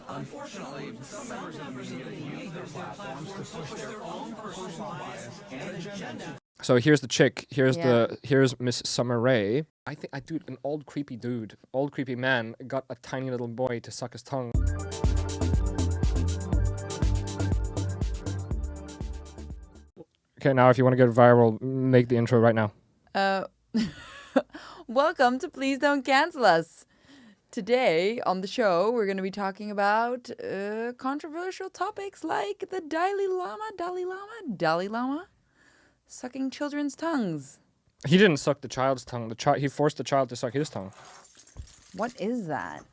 Unfortunately, some members of the media use their platforms to push their own personal bias and agenda. So here's the chick. Yeah. Here's Miss Summer Rae. I think an old creepy man got a tiny little boy to suck his tongue. Okay, now if you want to get viral, make the intro right now. Welcome to Please Don't Cancel Us. Today on the show, we're going to be talking about controversial topics like the Dalai Lama, sucking children's tongues. He didn't suck the child's tongue. He forced the child to suck his tongue. What is that?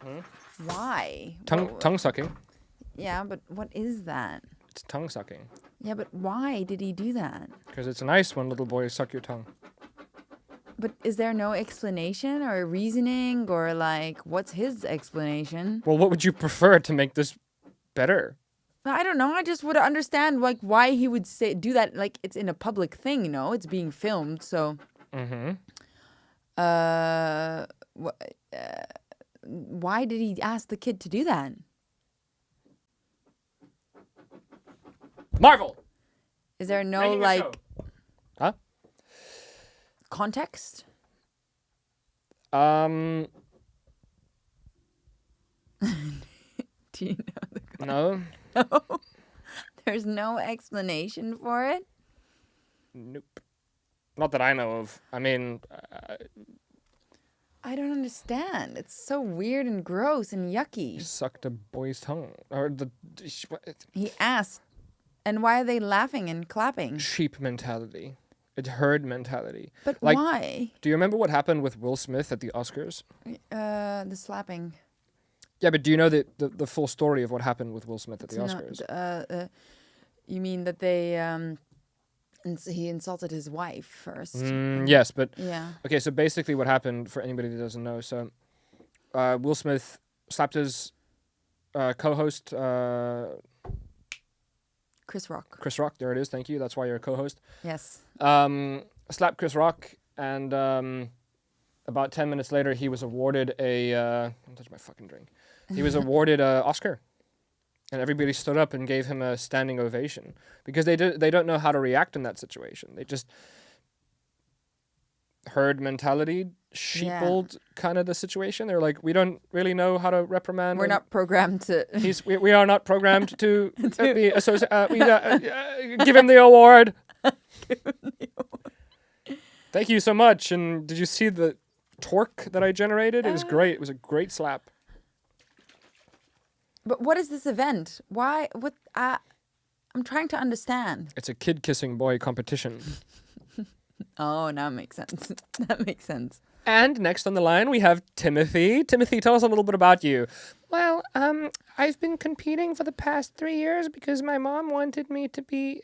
Why? Tongue sucking. Yeah, but what is that? It's tongue sucking. Yeah, but why did he do that? Because it's nice when little boys suck your tongue. But is there no explanation or reasoning or like, what's his explanation? Well, what would you prefer to make this better? I don't know. I just would understand like why he would do that. Like it's in a public thing, you know. It's being filmed, so. Why did he ask the kid to do that? Marvel. Is there no Making a like show. Huh? context? Do Do you know the context? No. There's no explanation for it? Nope. Not that I know of. I mean, I don't understand. It's so weird and gross and yucky. sucked a boy's tongue. Or the He asked. And why are they laughing and clapping? sheep mentality. It's herd mentality. But Like, why? do you remember what happened with Will Smith at the Oscars? The slapping. Yeah, but do you know the full story of what happened with Will Smith at the Oscars? You mean that they he insulted his wife first? Yes, but Yeah. okay. So basically, what happened for anybody that doesn't know? So, Will Smith slapped his co-host Chris Rock. Chris Rock. There it is. Thank you. That's why you're a co-host. Yes. Slapped Chris Rock, and about 10 minutes later, he was awarded don't touch my fucking drink. He was awarded an Oscar, and everybody stood up and gave him a standing ovation because they don't know how to react in that situation. They just herd mentality, sheepled kind of the situation. They're like, we don't really know how to reprimand. We're not programmed to. We are not programmed to be associated. Give him the award. Thank you so much. And did you see the torque that I generated? It was great. It was a great slap. But what is this event? Why? What? I'm trying to understand. It's a kid kissing boy competition. Oh, now it makes sense. That makes sense. And next on the line, we have Timothy. Timothy, tell us a little bit about you. Well, I've been competing for the past 3 years because my mom wanted me to be,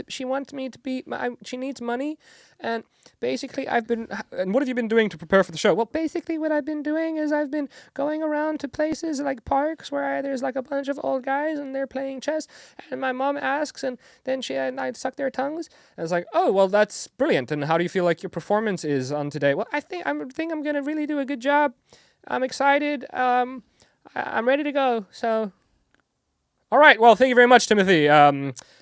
she wants me to be, she needs money. And basically and what have you been doing to prepare for the show? Well, basically what I've been doing is I've been going around to places like parks where there's like a bunch of old guys and they're playing chess. And my mom asks and then I'd suck their tongues. And it's like, oh, well, that's brilliant. And how do you feel like your performance is on today? Well, I think I'm going to really do a good job. I'm excited. I'm ready to go. So, all right. Well, thank you very much, Timothy.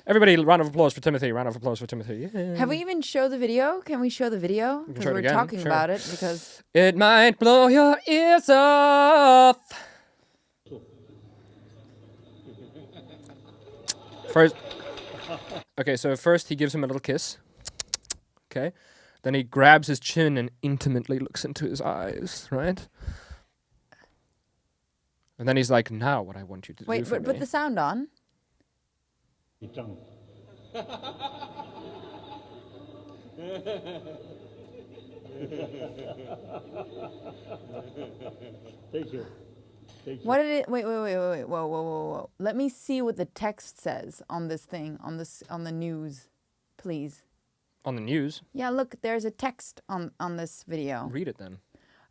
Everybody, round of applause for Timothy. Round of applause for Timothy. Yeah. Have we even showed the video? Can we show the video? Because show it we're again, talking sure. about it. Because It might blow your ears off. First, okay. So first he gives him a little kiss. Okay. Then he grabs his chin and intimately looks into his eyes. Right. And then he's like, now what I want you to do for wait, me. put the sound on. Your tongue. Thank you. What did it? Wait! Whoa! Let me see what the text says on this thing, on the news, please. On the news? Yeah, look, there's a text on this video. Read it then.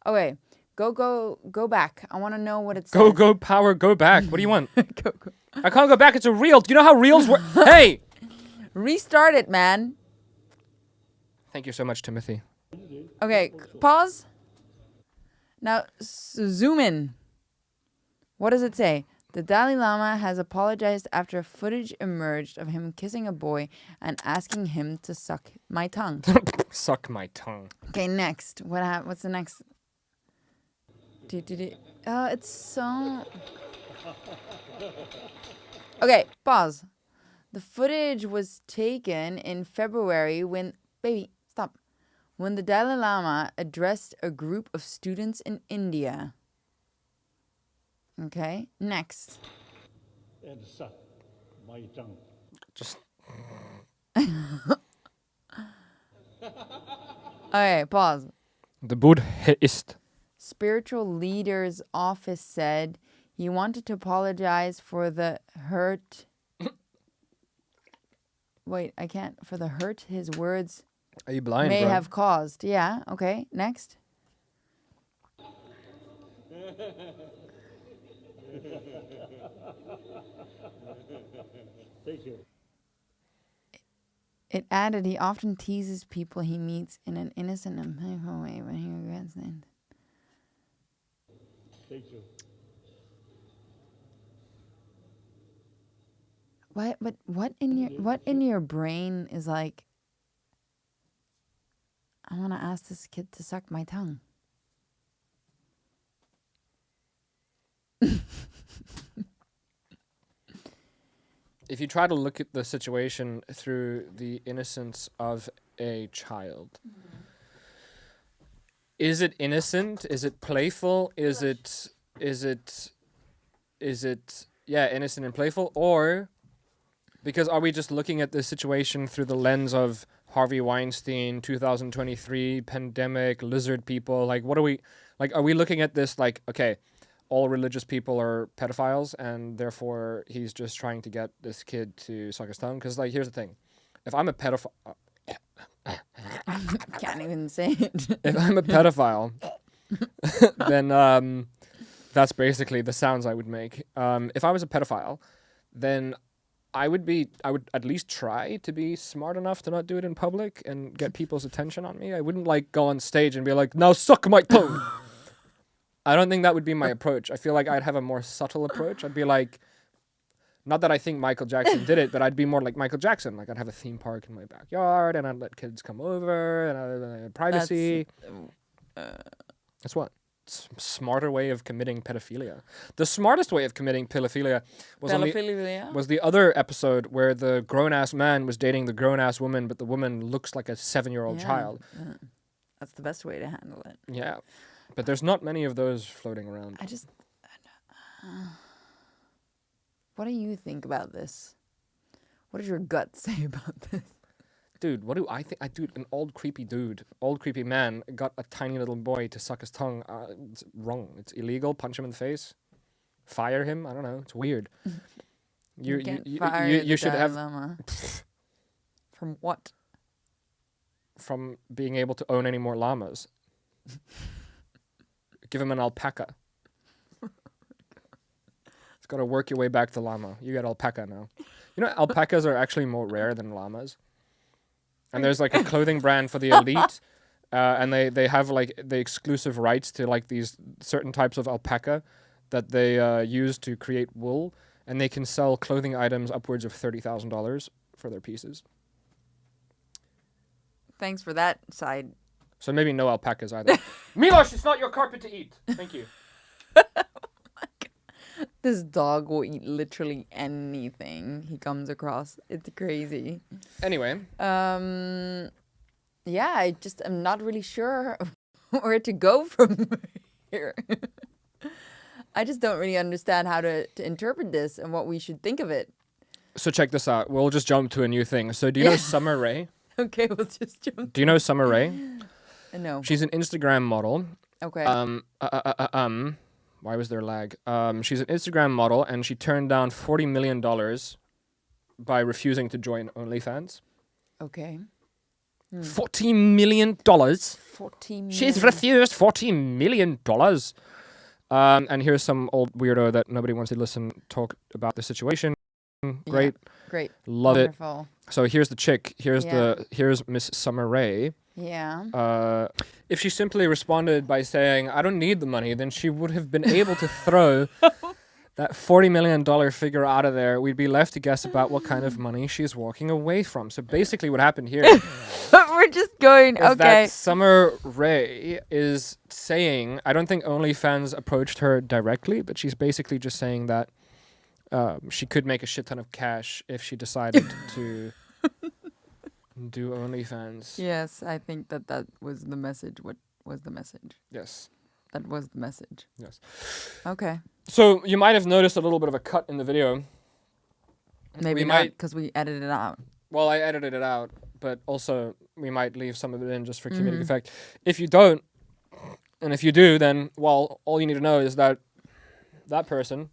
Okay, go back. I want to know what it says. Go, power, go back. What do you want? go. I can't go back. It's a reel. Do you know how reels work? Hey! Restart it, man. Thank you so much, Timothy. Okay, pause. Now zoom in. What does it say? The Dalai Lama has apologized after footage emerged of him kissing a boy and asking him to suck my tongue. Suck my tongue. Okay, next. What's the next? It's so... Okay, pause. The footage was taken in February when... Baby, stop. When the Dalai Lama addressed a group of students in India. Okay, next. And suck my tongue. Just Okay, pause. the Buddhist. Spiritual leader's office said he wanted to apologize for the hurt. Wait, I can't. For the hurt his words Are you blind, may bro? have caused. Yeah, okay, next. Thank you. It added he often teases people he meets in an innocent and playful way when he regrets things. Thank you. What in your brain is like, I want to ask this kid to suck my tongue? If you try to look at the situation through the innocence of a child, is it innocent? Is it playful? Is it innocent and playful? Or because are we just looking at the situation through the lens of Harvey Weinstein, 2023 pandemic, lizard people? Like, what are we like? Are we looking at this like, okay, all religious people are pedophiles, and therefore he's just trying to get this kid to suck his tongue? Because, like, here's the thing. If I'm a pedophile... Can't even say it. If I'm a pedophile, then that's basically the sounds I would make. If I was a pedophile, then I would at least try to be smart enough to not do it in public and get people's attention on me. I wouldn't, like, go on stage and be like, now suck my tongue. I don't think that would be my approach. I feel like I'd have a more subtle approach. I'd be like, not that I think Michael Jackson did it, but I'd be more like Michael Jackson. Like, I'd have a theme park in my backyard, and I'd let kids come over, and I'd have privacy. That's what? Smarter way of committing pedophilia. The smartest way of committing pedophilia was was the other episode where the grown-ass man was dating the grown-ass woman, but the woman looks like a 7-year-old child. That's the best way to handle it. Yeah. But there's not many of those floating around. What do you think about this? What does your gut say about this? Dude, what do I think? Dude, an old creepy man got a tiny little boy to suck his tongue. It's wrong. It's illegal. Punch him in the face. Fire him. I don't know. It's weird. You should have... From what? From being able to own any more llamas. Give him an alpaca. It's got to work your way back to llama. You got alpaca now. You know, alpacas are actually more rare than llamas. And there's like a clothing brand for the elite. And they have like the exclusive rights to like these certain types of alpaca that they use to create wool. And they can sell clothing items upwards of $30,000 for their pieces. Thanks for that side. So maybe no alpacas either. Milosh, it's not your carpet to eat. Thank you. This dog will eat literally anything he comes across. It's crazy. Anyway. Yeah, I just am not really sure where to go from here. I just don't really understand how to interpret this and what we should think of it. So check this out. We'll just jump to a new thing. So do you know Summer Rae? Okay, we'll just jump. Do you know Summer Rae? No. She's an Instagram model. Okay. Why was there lag? She's an Instagram model, and she turned down $40 million by refusing to join OnlyFans. Okay. $14 million? 14 million. She's refused $14 million. And here's some old weirdo that nobody wants to listen talk about the situation. Great. Yeah, great. Love Wonderful. it. So here's the chick. Here's Miss Summer Rae. Yeah. If she simply responded by saying, I don't need the money, then she would have been able to throw that $40 million figure out of there, we'd be left to guess about what kind of money she's walking away from. So basically what happened here We're just going, is okay. that Summer Rae is saying, I don't think OnlyFans approached her directly, but she's basically just saying that she could make a shit ton of cash if she decided to do OnlyFans. Yes, I think that was the message. What was the message? Yes. That was the message. Yes. Okay. So you might have noticed a little bit of a cut in the video. Maybe We not, might- because we edited it out. Well, I edited it out, but also we might leave some of it in just for comedic effect. If you don't, and if you do, then, well, all you need to know is that that person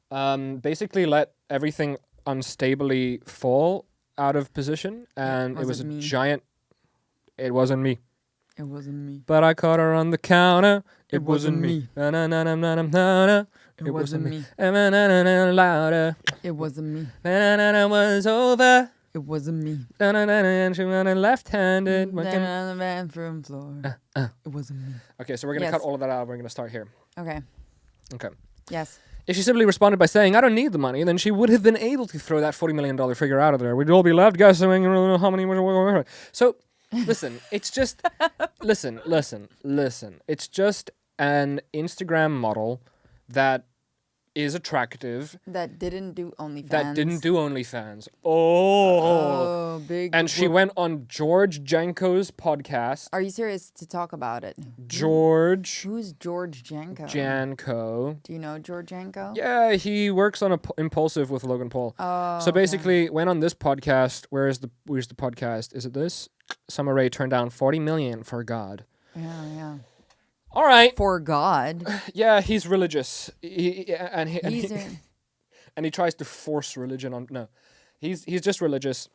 basically let everything unstably fall out of position, and it was a wasn't me. giant... It wasn't me. It wasn't me. But I caught her on the counter. It wasn't me. Na-na-na-na-na-na-na. It wasn't me. Na-na-na-na-na, louder. It wasn't me. Na-na-na-na was over. It wasn't me. Na-na-na-na, and she went left-handed. Then on the bathroom floor. It wasn't me. Okay, so we're going to Yes. cut all of that out. We're going to start here. Okay. Okay. Yes. If she simply responded by saying, I don't need the money, then she would have been able to throw that $40 million figure out of there. We'd all be left guessing, we don't know how many... So, listen, it's just... listen. It's just an Instagram model that is attractive, That didn't do OnlyFans. that didn't do OnlyFans. Oh. Oh, big. And she whoop. went on George Janko's podcast. Are you serious to talk about it? George Who's George Janko? Janko. Do you know George Janko? Yeah, he works on Impulsive with Logan Paul. Oh, So basically, went on this podcast. Where's the podcast? Is it this? Summer Rae turned down $40 million for God. Yeah. All right. For God. Yeah, he's religious. And He's he tries to force religion on. No, he's just religious,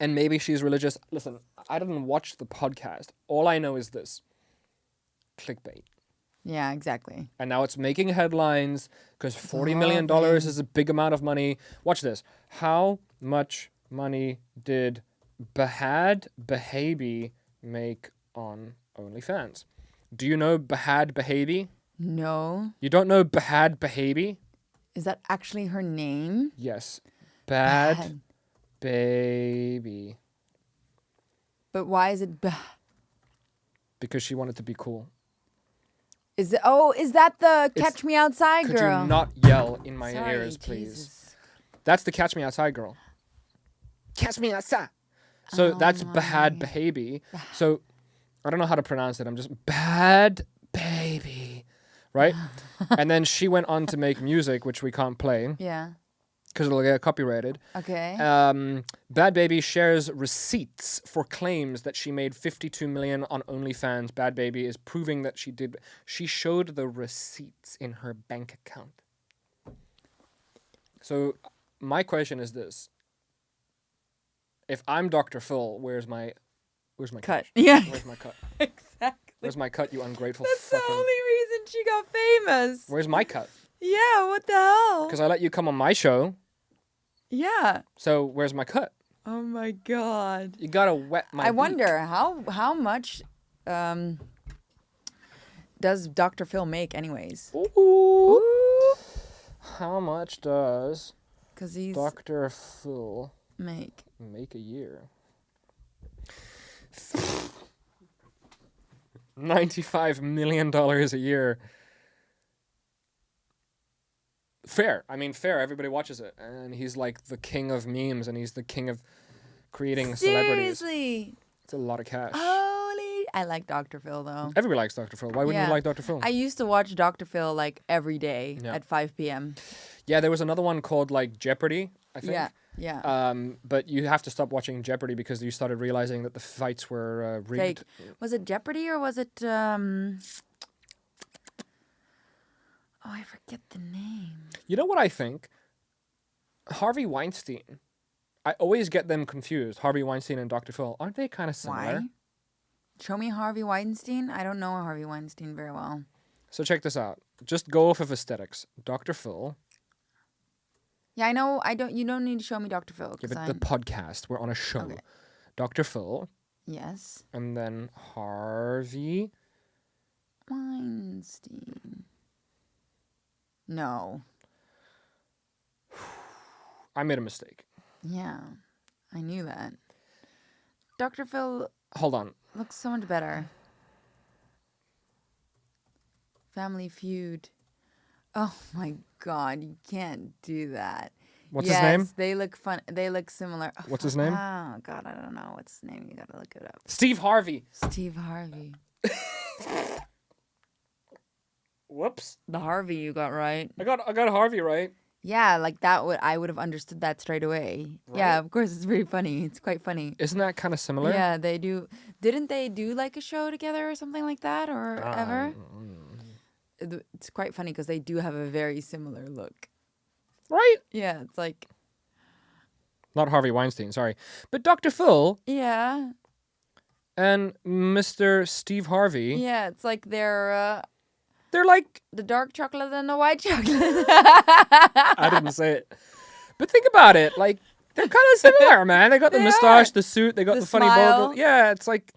and maybe she's religious. Listen, I didn't watch the podcast. All I know is this: clickbait. yeah, exactly. And now it's making headlines because $40 million thing. is a big amount of money. Watch this. How much money did Behad Behabi make on OnlyFans? Do you know Behad Behabi? No. You don't know Behad Behabi? Is that actually her name? Yes. Bad Baby. But why is it Because she wanted to be cool. Is that the It's- Catch Me Outside Could girl? you not yell in my Sorry, ears, please? Jesus. That's the Catch Me Outside girl. Catch Me Outside. So Oh that's Behad Behabi. So I don't know how to pronounce it. I'm just Bad Baby. Right? And then she went on to make music, which we can't play Yeah. because it'll get copyrighted. Okay. Bad Baby shares receipts for claims that she made $52 million on OnlyFans. Bad Baby is proving that she did. She showed the receipts in her bank account. So my question is this: if I'm Dr. Phil, where's my Cut. cash? Yeah. Where's my cut? Exactly. Where's my cut? You ungrateful That's the fucking. only reason she got famous. Where's my cut? Yeah, what the hell? Because I let you come on my show. Yeah. So where's my cut? Oh my god. You gotta wet my. I beak. wonder how much does Dr. Phil make anyways? Ooh. How much does Cuz he's Dr. Phil make make a year? $95 million a year. Fair. I mean, fair. Everybody watches it. And he's like the king of memes and he's the king of creating celebrities. Seriously. It's a lot of cash. Holy. I like Dr. Phil though. Everybody likes Dr. Phil. Why wouldn't Yeah. you like Dr. Phil? I used to watch Dr. Phil like every day Yeah. at 5 p.m. Yeah, there was another one called like Jeopardy, I think. Yeah. But you have to stop watching Jeopardy because you started realizing that the fights were rigged. Fake. Was it Jeopardy or was it Oh, I forget the name. You know what I think? Harvey Weinstein. I always get them confused. Harvey Weinstein and Dr. Phil. Aren't they kind of similar? Why? Show me Harvey Weinstein. I don't know Harvey Weinstein very well. So check this out. Just go off of aesthetics. Dr. Phil. Yeah, I know. You don't need to show me Dr. Phil. Yeah, 'Cause but the podcast. We're on a show. Okay. Dr. Phil. Yes. And then Harvey. Weinstein. No. I made a mistake. Yeah, I knew that. Dr. Phil Hold on. looks so much better. Family Feud. Oh my God, you can't do that. What's his name? Yes, they look fun. They look similar. Oh, What's his name? Oh God, I don't know what's his name. You gotta look it up. Steve Harvey. Steve Harvey. Whoops. The Harvey you got right. I got Harvey right. Yeah, like that would I would have understood that straight away. Yeah, of course it's very funny. It's quite funny. Isn't that kind of similar? Yeah, they do. Didn't they do like a show together or something like that or ever? It's quite funny because they do have a very similar look. Right? Yeah, it's like Not Harvey Weinstein, sorry. But Dr. Phil yeah, and Mr. Steve Harvey, yeah. It's like they're they're like, the dark chocolate and the white chocolate. I didn't say it. But think about it. Like, they're kind of similar, man. They got the They mustache, are. the suit, they got The the funny smile. bald. Yeah, it's like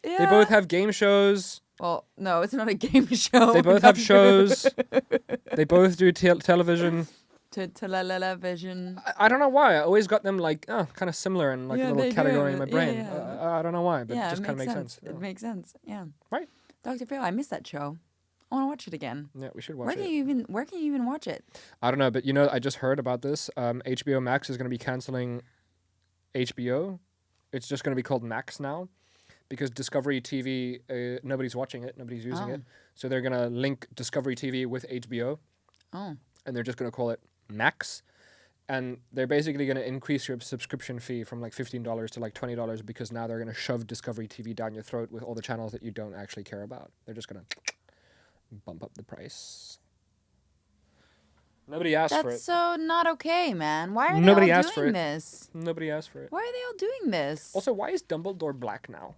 they both have game shows. Well, no, it's not a game show. They both have shows. They both do television. Television. I don't know why. I always got them like kind of similar in like Yeah, a they little do category have in my it. brain. Yeah. I don't know why, but Yeah, it just kind of makes sense. It makes sense. Yeah. Right? Dr. Phil, I missed that show. I want to watch it again. Yeah, we should watch Where can it. you even watch it? I don't know, but I just heard about this. HBO Max is going to be canceling HBO. It's just going to be called Max now because Discovery TV, nobody's watching it, nobody's using it. So they're going to link Discovery TV with HBO. Oh. And they're just going to call it Max. And they're basically going to increase your subscription fee from like $15 to like $20 because now they're going to shove Discovery TV down your throat with all the channels that you don't actually care about. They're just going to bump up the price. Nobody asked for it. That's so not okay, man. Why are Nobody they all asked for doing it. this? Nobody asked for it. Why are they all doing this? Also, why is Dumbledore black now?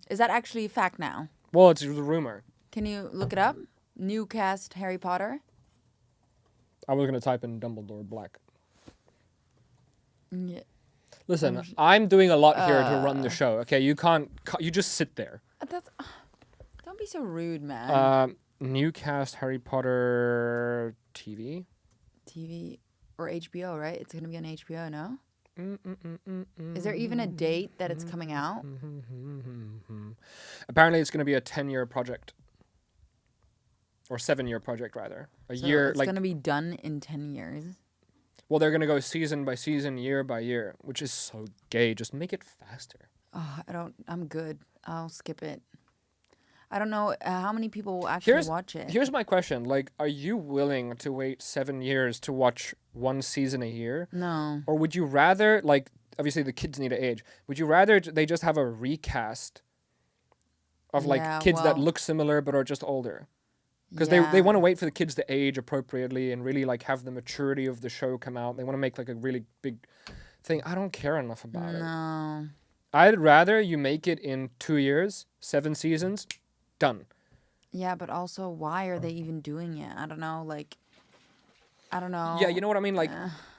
Is that actually a fact now? Well, it's a rumor. Can you look it up? New cast Harry Potter? I was going to type in Dumbledore black. Yeah. Listen, I'm doing a lot here to run the show, okay? You can't... You just sit there. That's don't be so rude, man. New cast Harry Potter TV. TV or HBO, right? It's gonna be on HBO, no? Is there even a date that it's coming out? Apparently, it's going to be a 10-year project. Or 7-year project, rather. So year, it's like... gonna be done in 10 years. Well, they're going to go season by season, year by year, which is so gay. Just make it faster. Oh, I'm good. I'll skip it. I don't know how many people will actually watch it. Here's my question. Like, are you willing to wait 7 years to watch one season a year? No. Or would you rather, like, obviously the kids need to age. Would you rather they just have a recast of, like, Yeah, kids that well- look similar but are just older? Because Yeah. they want to wait for the kids to age appropriately and really, like, have the maturity of the show come out. They want to make, like, a really big thing. I don't care enough about it. No. I'd rather you make it in 2 years, 7 seasons, done. Yeah, but also, why are they even doing it? I don't know. Like, I don't know. Yeah, you know what I mean? Like,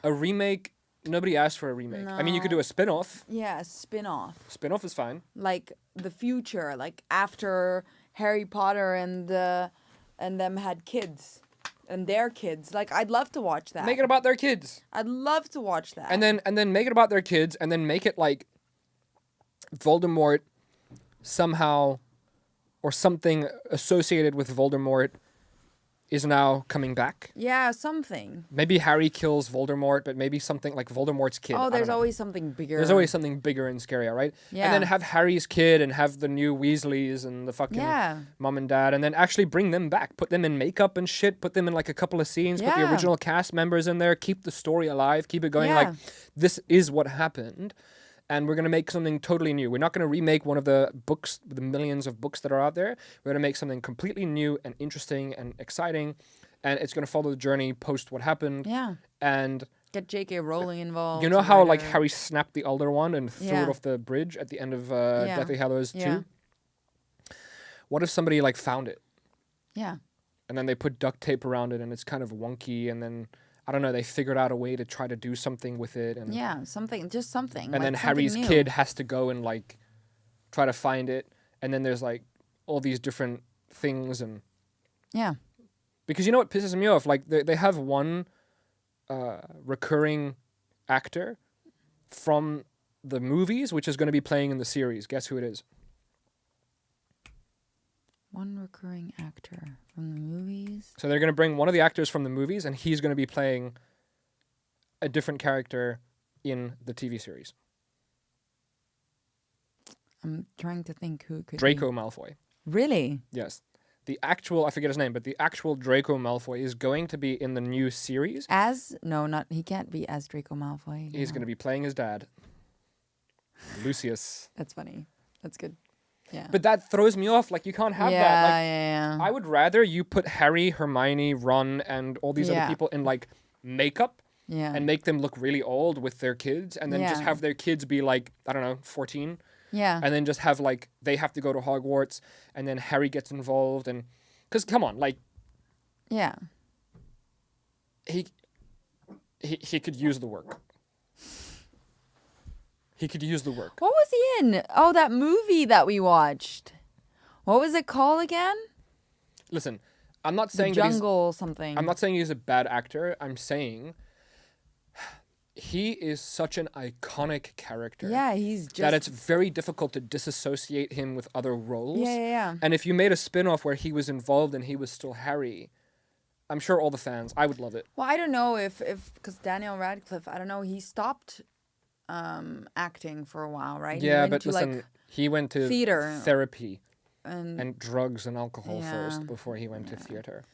a remake, nobody asked for a remake. I mean, you could do a spin-off. Yeah, a spin-off. Spin-off is fine. Like the future, like after Harry Potter and them had kids and their kids. Like, I'd love to watch that. Make it about their kids. I'd love to watch that. And then make it about their kids, and then make it like Voldemort somehow, or something associated with Voldemort is now coming back. yeah, something. Maybe Harry kills Voldemort, but maybe something like Voldemort's kid. Oh, I there's don't know. always something bigger. There's always something bigger and scarier, right? Yeah. And then have Harry's kid and have the new Weasleys and the fucking Yeah. mom and dad, and then actually bring them back. Put them in makeup and shit. Put them in like a couple of scenes. Put the Yeah. original cast members in there. Keep the story alive. Keep it going. Yeah. Like, this is what happened. And we're going to make something totally new. We're not going to remake one of the books, the millions of books that are out there. We're going to make something completely new and interesting and exciting. And it's going to follow the journey post what happened. Yeah. And Get J.K. Rowling involved. you know how like writer. Harry snapped the elder one and threw Yeah. it off the bridge at the end of Yeah. Deathly Hallows 2? Yeah. What if somebody like found it Yeah. and then they put duct tape around it and it's kind of wonky, and then I don't know, they figured out a way to try to do something with it, and Yeah, something. Just something. and like then something Harry's new. kid has to go and like try to find it, and then there's like all these different things, and Yeah. because you know what pisses me off, like they have one recurring actor from the movies, which is going to be playing in the series. Guess who it is? One recurring actor from the movies. So they're going to bring one of the actors from the movies, and he's going to be playing a different character in the TV series. I'm trying to think who it could Draco be. Malfoy. Really? Yes. The actual, I forget his name, but the actual Draco Malfoy is going to be in the new series. He can't be as Draco Malfoy. He's going to be playing his dad, Lucius. That's funny. That's good. Yeah. But that throws me off. Like, you can't have yeah, that. Like, yeah. I would rather you put Harry, Hermione, Ron, and all these other Yeah. people in, like, makeup Yeah. and make them look really old with their kids, and then just Yeah. have their kids be, like, I don't know, 14. Yeah. And then just have, like, they have to go to Hogwarts, and then Harry gets involved. And because, come on, like, Yeah. he could use the work. He could use the work. What was he in? Oh, that movie that we watched. What was it called again? Listen, I'm not The saying that he's, Jungle something. I'm not saying he's a bad actor. I'm saying he is such an iconic character. Yeah, he's just. That it's very difficult to disassociate him with other roles. Yeah. And if you made a spin-off where he was involved and he was still Harry, I'm sure all the fans, I would love it. Well, I don't know if because Daniel Radcliffe, I don't know, he stopped acting for a while, right? He Yeah, went but to, listen, like, he went to theater therapy and and drugs and alcohol Yeah. first before he went to theater.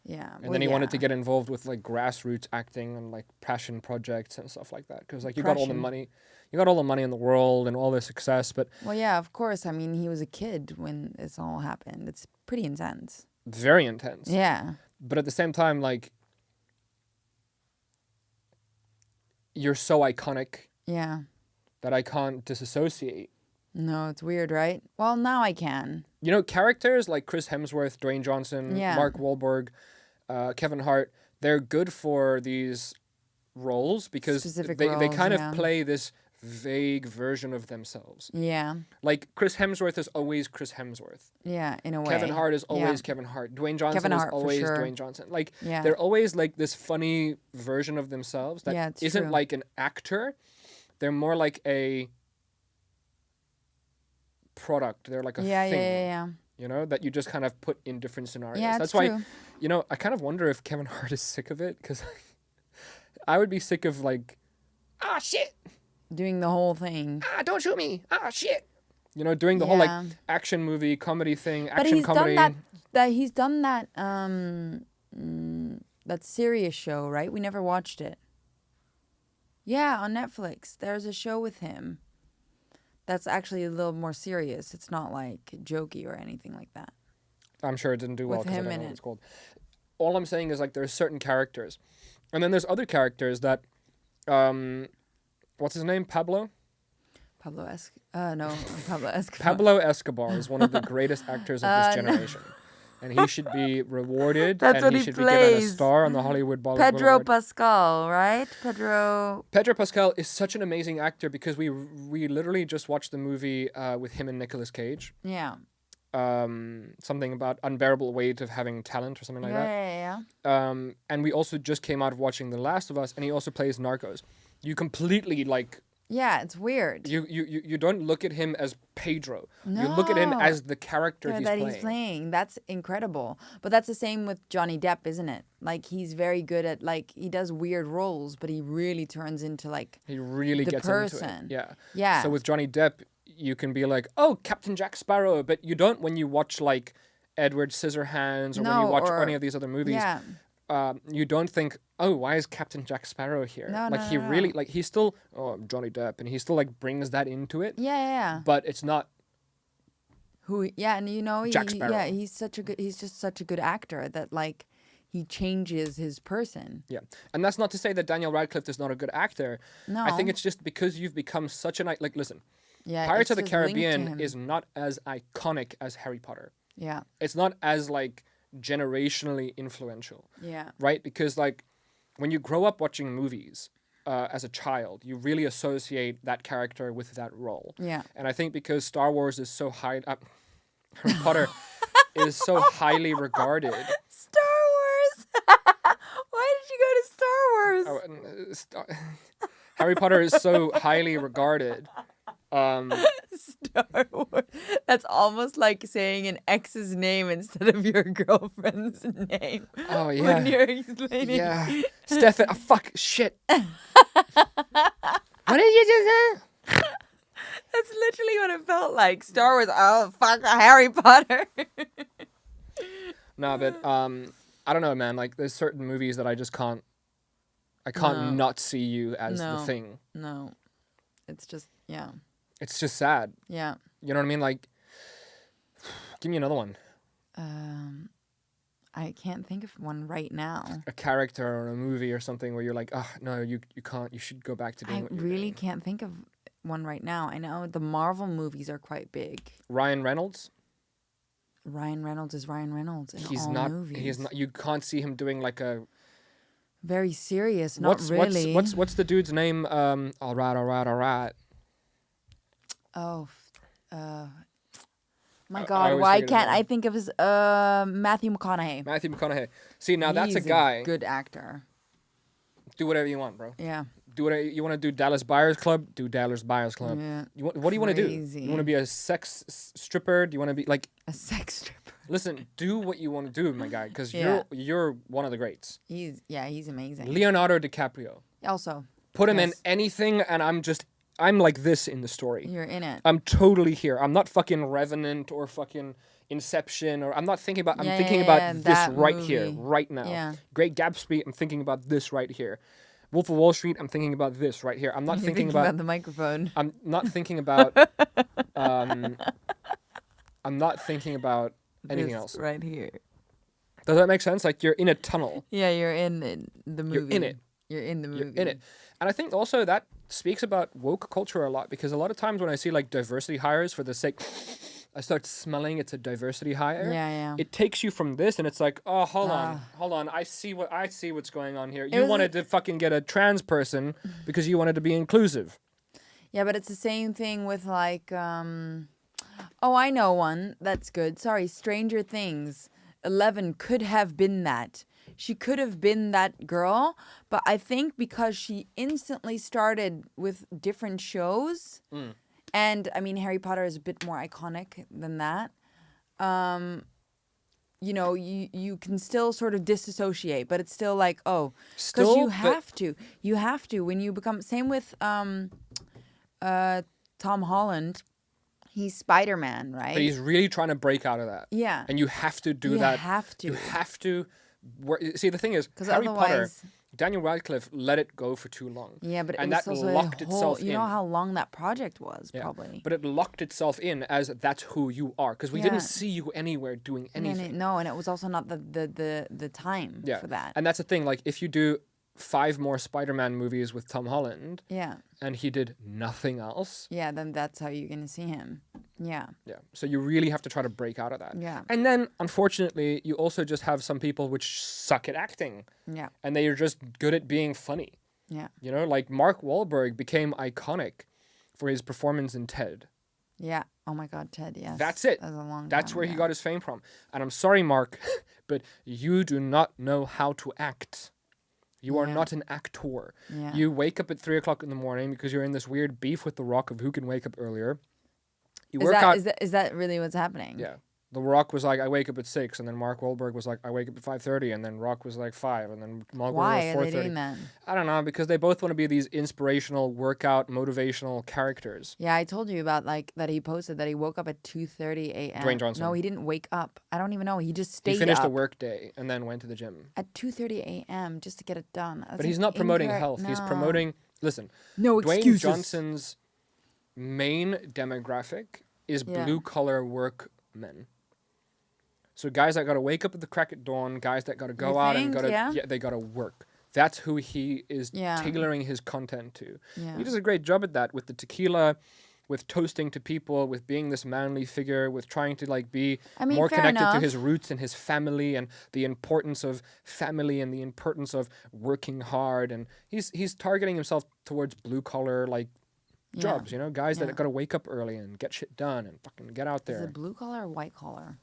yeah, And then he wanted to get involved with like grassroots acting and like passion projects and stuff like that. Because like you got all the Passion. money, you got all the money in the world and all the success, but Well, yeah, of course. I mean, he was a kid when this all happened. It's pretty intense. very intense. Yeah. But at the same time, like, you're so iconic Yeah. that I can't disassociate. No, it's weird, right? Well, now I can. You know, characters like Chris Hemsworth, Dwayne Johnson, Yeah. Mark Wahlberg, Kevin Hart, they're good for these roles because Specific they roles, kind yeah. of play this vague version of themselves. Yeah. Like Chris Hemsworth is always Chris Hemsworth. Yeah, in a way. Kevin Hart is always Yeah. Kevin Hart. Dwayne Johnson Kevin is Hart, for always sure. Dwayne Johnson. Like Yeah. they're always like this funny version of themselves that Yeah, it's isn't true. like an actor. They're more like a product. They're like a Yeah, thing. yeah. You know, that you just kind of put in different scenarios. Yeah, That's it's why, true. you know, I kind of wonder if Kevin Hart is sick of it because I would be sick of like, ah, shit, Doing the whole thing. don't shoot me, shit. You know, doing the whole like Yeah. action movie, comedy thing, But action he's comedy. done that he's done that that serious show, right? We never watched it. Yeah, on Netflix. There's a show with him. That's actually a little more serious. It's not like jokey or anything like that. I'm sure it didn't do well With because I him don't in know what it. it's called. All I'm saying is like there's certain characters, and then there's other characters that, what's his name? Pablo Pablo Escobar. Pablo Escobar is one of the greatest actors of this No. generation, and he should be rewarded. That's and what he he should be given a plays. star on the Hollywood Bollywood Pedro Award. Pascal, right? Pedro. Pedro Pascal is such an amazing actor because we literally just watched the movie with him and Nicolas Cage. Yeah. Something about unbearable weight of having talent or something like that. Yeah. And we also just came out of watching The Last of Us, and he also plays Narcos. You completely like Yeah, it's weird. you don't look at him as Pedro. You look at him No. as the character Yeah, he's that playing. he's playing. That's incredible. But that's the same with Johnny Depp, isn't it? Like he's very good at like he does weird roles, but he really turns into like He really the gets into person. it. Yeah. Yeah. So with Johnny Depp, you can be like, oh, Captain Jack Sparrow, but you don't when you watch like Edward Scissorhands or when you No, watch or- any of these other movies. Yeah. You don't think, oh, why is Captain Jack Sparrow here? No, like no, he no, really no. like he's still Johnny Depp, and he still like brings that into it. Yeah. But it's not. And you know, Jack Sparrow. he's just such a good actor that like he changes his person. Yeah, and that's not to say that Daniel Radcliffe is not a good actor. No. I think it's just because you've become such an like. Listen, Yeah. Pirates it's of the just linked to Caribbean him. is not as iconic as Harry Potter. Yeah. It's not as like generationally influential, Yeah. right? Because like when you grow up watching movies as a child, you really associate that character with that role. Yeah. And I think because Star Wars is so high, Harry Potter is so highly regarded. Star Wars. Why did you go to Star Wars? Oh, Harry Potter is so highly regarded. Star Wars. That's almost like saying an ex's name instead of your girlfriend's name. Oh yeah. When you're explaining. Yeah. Stefan. Oh, fuck. Shit. What did you just say? That's literally what it felt like. Star Wars. Oh fuck, Harry Potter. No, but I don't know, man. Like, there's certain movies that I just can't. I can't not see you as the thing. No, it's just It's just sad. yeah. You know what I mean? Like, give me another one. I can't think of one right now. A character or a movie or something where you're like, oh no, you can't. You should go back to doing I what you're really doing. can't think of one right now. I know the Marvel movies are quite big. Ryan Reynolds. Ryan Reynolds is Ryan Reynolds in He's all not. movies. He's not. You can't see him doing like a. Very serious. Not really. What's the dude's name? All right. Oh, my I God! always Why forget his can't name. I think of his Matthew McConaughey? Matthew McConaughey. See, now that's a He's guy. good actor. Do whatever you want, bro. Yeah. Do whatever you want to do. Dallas Buyers Club. Do Dallas Buyers Club. Yeah. What do you want to do? Crazy. You want to be a stripper? Do you want to be like? A sex stripper. Listen, do what you want to do, my guy, because Yeah. you're one of the greats. He's amazing. Leonardo DiCaprio. Also, Put him in Yes. anything, and I'm like this in the story. you're in it. I'm totally here. I'm not fucking Revenant or fucking Inception, or I'm not thinking about. I'm Yeah, thinking yeah, about yeah, this that right here, movie. right now. Yeah. Great Gatsby. I'm thinking about this right here. Wolf of Wall Street. I'm thinking about this right here. I'm not You're thinking about the microphone. I'm not thinking about. I'm not thinking about anything This else. right here. Does that make sense? Like, you're in a tunnel. Yeah, you're in the movie. You're in it. You're in the movie. You're in it. And I think also that speaks about woke culture a lot, because a lot of times when I see like diversity hires for the sake, I start smelling it's a diversity hire. Yeah, yeah. It takes you from this, and it's like, oh, hold on. I see what's going on here. You was wanted to fucking get a trans person because you wanted to be inclusive. Yeah, but it's the same thing with like, oh, I know one that's good. Sorry, Stranger Things. 11 could have been that. She could have been that girl, but I think because she instantly started with different shows, and I mean Harry Potter is a bit more iconic than that. You know, you can still sort of disassociate, but it's still like, oh, because Still, you but- have to when you become same with Tom Holland. He's Spider-Man, right? But he's really trying to break out of that. Yeah. And you have to do You that. have to. You have to. See, the thing is, 'Cause Harry Potter, otherwise- Daniel Radcliffe let it go for too long. Yeah, but and it was that also locked a whole, itself in. You know how long that project was, Yeah. probably. But it locked itself in as that's who you are, because we Yeah. didn't see you anywhere doing anything. No, and it was also not the time Yeah. for that. And that's the thing. Like, if you do 5 more Spider-Man movies with Tom Holland, Yeah, and he did nothing else, yeah. Then that's how you're gonna see him. Yeah, yeah. So you really have to try to break out of that. Yeah. And then, unfortunately, you also just have some people which suck at acting, yeah, and they are just good at being funny. yeah, You know, like Mark Wahlberg became iconic for his performance in Ted. yeah. Oh my God, Ted. Yes, That's it. That was a long. That's time where he ago. got his fame from. And I'm sorry, Mark, but you do not know how to act. You are Yeah. not an actor. Yeah. You wake up at 3 o'clock in the morning because you're in this weird beef with The Rock of who can wake up earlier. You Is work that, out. is that really what's happening? Yeah. The Rock was like, I wake up at 6, and then Mark Wahlberg was like, I wake up at 5:30, and then Rock was like 5, and then Mark Why was are 4:30. they doing that? I don't know, because they both want to be these inspirational, workout, motivational characters. Yeah, I told you about like that. He posted that he woke up at 2:30 a.m. Dwayne Johnson. No, he didn't wake up. I don't even know. He just stayed He finished up a work day and then went to the gym. at 2:30 a.m. just to get it done. That's But he's not promoting incorrect- health. He's no. promoting. Listen, No Dwayne excuses. Johnson's main demographic is Yeah. blue collar workmen. So guys that got to wake up at the crack of dawn, guys that got to go You out think? and got to Yeah. they got to work. That's who he is Yeah. tailoring his content to. Yeah. He does a great job at that with the tequila, with toasting to people, with being this manly figure, with trying to like be I mean, more fair connected to enough. his roots and his family and the importance of family and the importance of working hard, and he's targeting himself towards blue collar like Yeah. jobs, you know, guys Yeah. that got to wake up early and get shit done and fucking get out Is there. it blue collar or white collar?